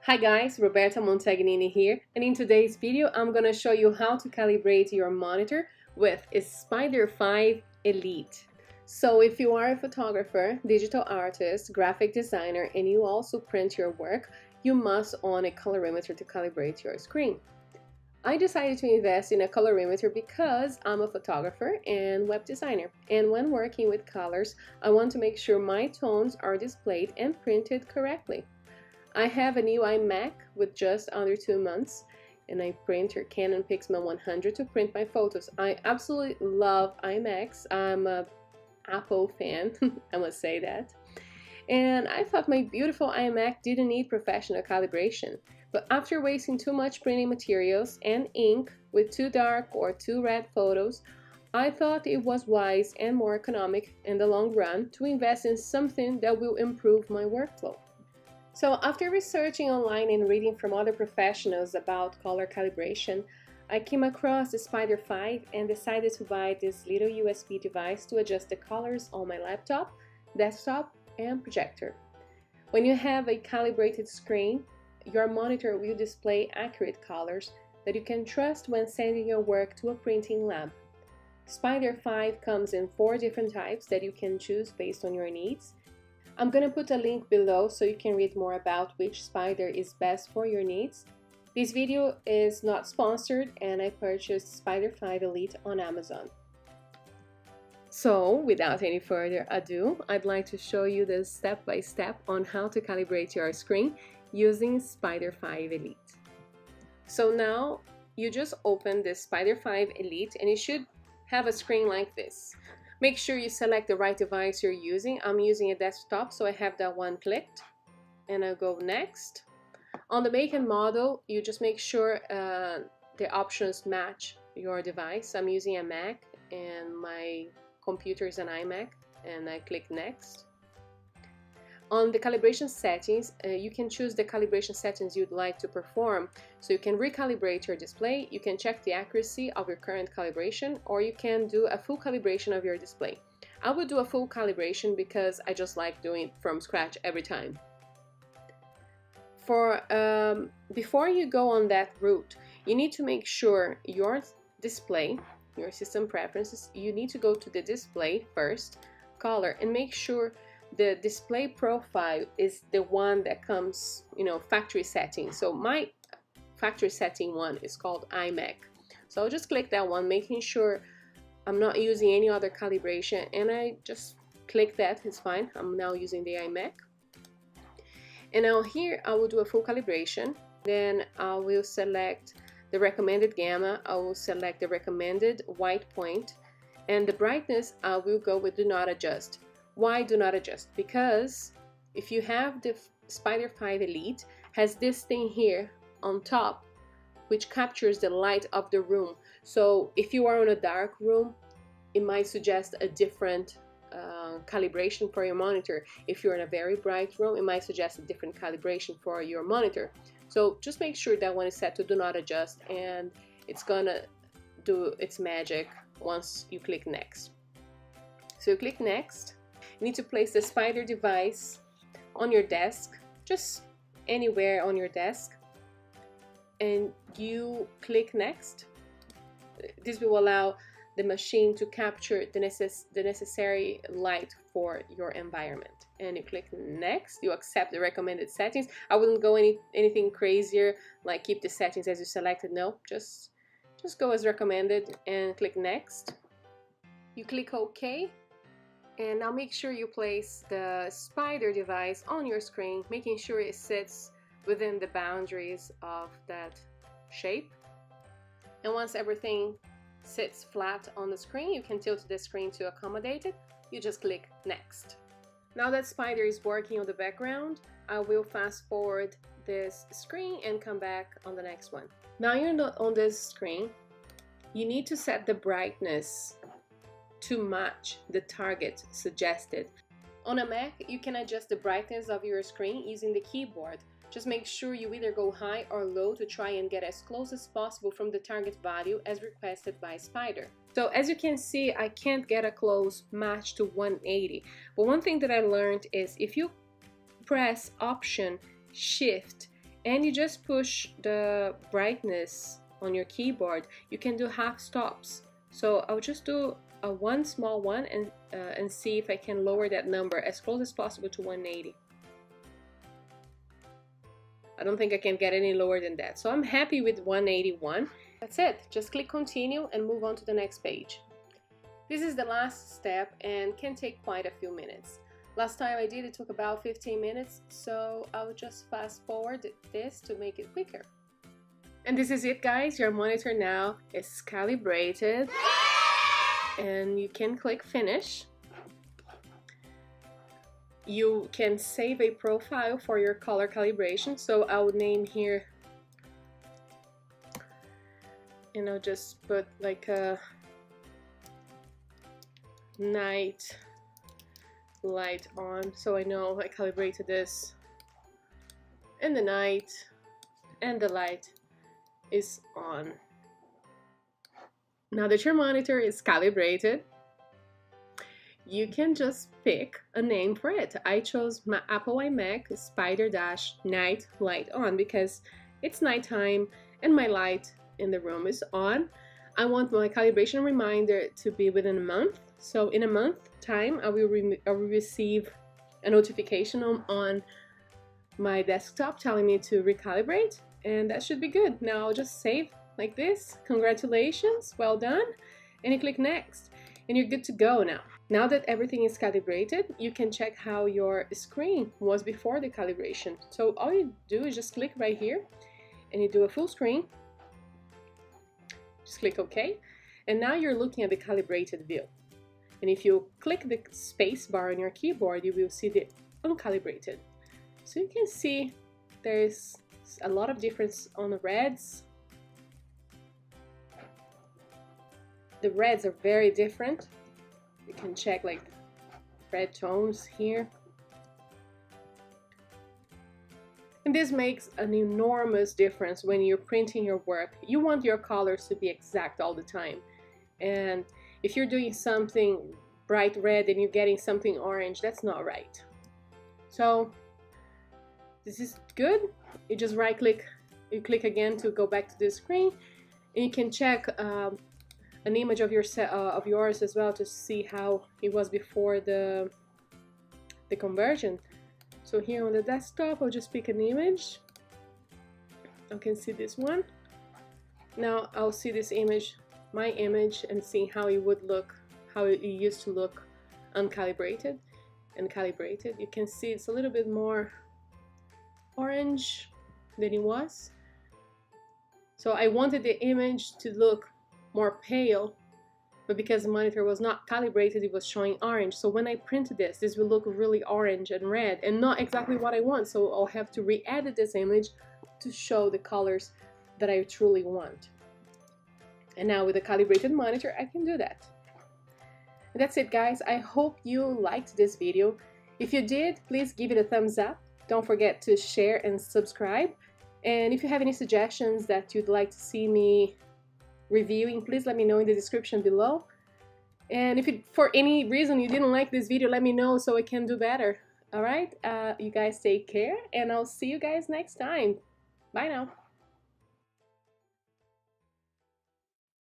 Hi guys, Roberta Montagnini here, and in today's video I'm going to show you how to calibrate your monitor with a Spyder5 Elite. So if you are a photographer, digital artist, graphic designer, and you also print your work, you must own a colorimeter to calibrate your screen. I decided to invest in a colorimeter because I'm a photographer and web designer, and when working with colors, I want to make sure my tones are displayed and printed correctly. I have a new iMac with just under 2 months, and I print your Canon Pixma 100 to print my photos. I absolutely love iMacs. I'm a Apple fan, I must say that. And I thought my beautiful iMac didn't need professional calibration. But after wasting too much printing materials and ink with too dark or too red photos, I thought it was wise and more economic in the long run to invest in something that will improve my workflow. So after researching online and reading from other professionals about color calibration, I came across the Spyder5 and decided to buy this little USB device to adjust the colors on my laptop, desktop, and projector. When you have a calibrated screen, your monitor will display accurate colors that you can trust when sending your work to a printing lab. Spyder5 comes in 4 different types that you can choose based on your needs. I'm going to put a link below so you can read more about which Spyder is best for your needs. This video is not sponsored and I purchased Spyder5 Elite on Amazon. So without any further ado, I'd like to show you the step-by-step on how to calibrate your screen using Spyder5 Elite. So now you just open this Spyder5 Elite and it should have a screen like this. Make sure you select the right device you're using. I'm using a desktop, so I have that one clicked. And I'll go next. On the make and model, you just make sure the options match your device. I'm using a Mac and my computer is an iMac, and I click next. On the calibration settings, you can choose the calibration settings you'd like to perform. So you can recalibrate your display, you can check the accuracy of your current calibration, or you can do a full calibration of your display. I would do a full calibration because I just like doing it from scratch every time. Before you go on that route, you need to make sure your display, your system preferences, you need to go to the display first, color, and make sure the display profile is the one that comes, factory setting. So my factory setting one is called iMac. So I'll just click that one, making sure I'm not using any other calibration, and I just click that, it's fine. I'm now using the iMac. And now here I will do a full calibration. Then I will select the recommended gamma, I will select the recommended white point, and the brightness I will go with do not adjust. Why do not adjust? Because if you have the Spyder5 Elite, has this thing here on top which captures the light of the room. So if you are in a dark room, it might suggest a different calibration for your monitor. If you're in a very bright room, it might suggest a different calibration for your monitor. So just make sure that one is set to do not adjust, and it's gonna do its magic once you click next. So you click next. You need to place the Spyder device on your desk, just anywhere on your desk, and you click next. This will allow the machine to capture the necessary light for your environment. And you click next, you accept the recommended settings. I wouldn't go anything crazier, like keep the settings as you selected. No, just go as recommended and click next. You click OK. And now make sure you place the Spyder device on your screen, making sure it sits within the boundaries of that shape. And once everything sits flat on the screen, you can tilt the screen to accommodate it. You just click next. Now that Spyder is working on the background, I will fast forward this screen and come back on the next one. Now you're not on this screen. You need to set the brightness to match the target suggested. On a Mac, you can adjust the brightness of your screen using the keyboard. Just make sure you either go high or low to try and get as close as possible from the target value as requested by Spyder. So as you can see, I can't get a close match to 180. But one thing that I learned is if you press Option, Shift, and you just push the brightness on your keyboard. You can do half stops. So I'll just do one small one and see if I can lower that number as close as possible to 180. I don't think I can get any lower than that. So I'm happy with 181. That's it. Just click continue and move on to the next page. This is the last step and can take quite a few minutes. Last time I did, it took about 15 minutes, so I'll just fast forward this to make it quicker. And this is it, guys. Your monitor now is calibrated, and you can click finish. You can save a profile for your color calibration, so I'll name here, and I'll just put like a night light on, so I know I calibrated this in the night and the light is on. Now that your monitor is calibrated, you can just pick a name for it. I chose my Apple iMac Spyder-Night Light On because it's nighttime and my light in the room is on. I want my calibration reminder to be within a month. So in a month time, I will receive a notification on my desktop telling me to recalibrate, and that should be good. Now I'll just save like this. Congratulations, well done. And you click next and you're good to go now. Now that everything is calibrated, you can check how your screen was before the calibration. So all you do is just click right here and you do a full screen. Just click OK. And now you're looking at the calibrated view. And if you click the space bar on your keyboard, you will see the uncalibrated. So you can see there's a lot of difference on the reds. The reds are very different. You can check like red tones here. And this makes an enormous difference when you're printing your work. You want your colors to be exact all the time. And if you're doing something bright red and you're getting something orange, that's not right. So this is good. You just right click, you click again to go back to the screen, and you can check an image of yours as well to see how it was before the conversion. So here on the desktop, I'll just pick an image. I can see this one. Now I'll see this image, my image, and see how it would look, how it used to look uncalibrated and calibrated. You can see it's a little bit more orange than it was. So I wanted the image to look more pale, but because the monitor was not calibrated, it was showing orange. So when I printed this will look really orange and red and not exactly what I want. So I'll have to re-edit this image to show the colors that I truly want. And now with a calibrated monitor, I can do that. And that's it, guys. I hope you liked this video. If you did, please give it a thumbs up. Don't forget to share and subscribe. And if you have any suggestions that you'd like to see me reviewing, please let me know in the description below. And if for any reason you didn't like this video, let me know so I can do better. All right, you guys take care, and I'll see you guys next time. Bye now.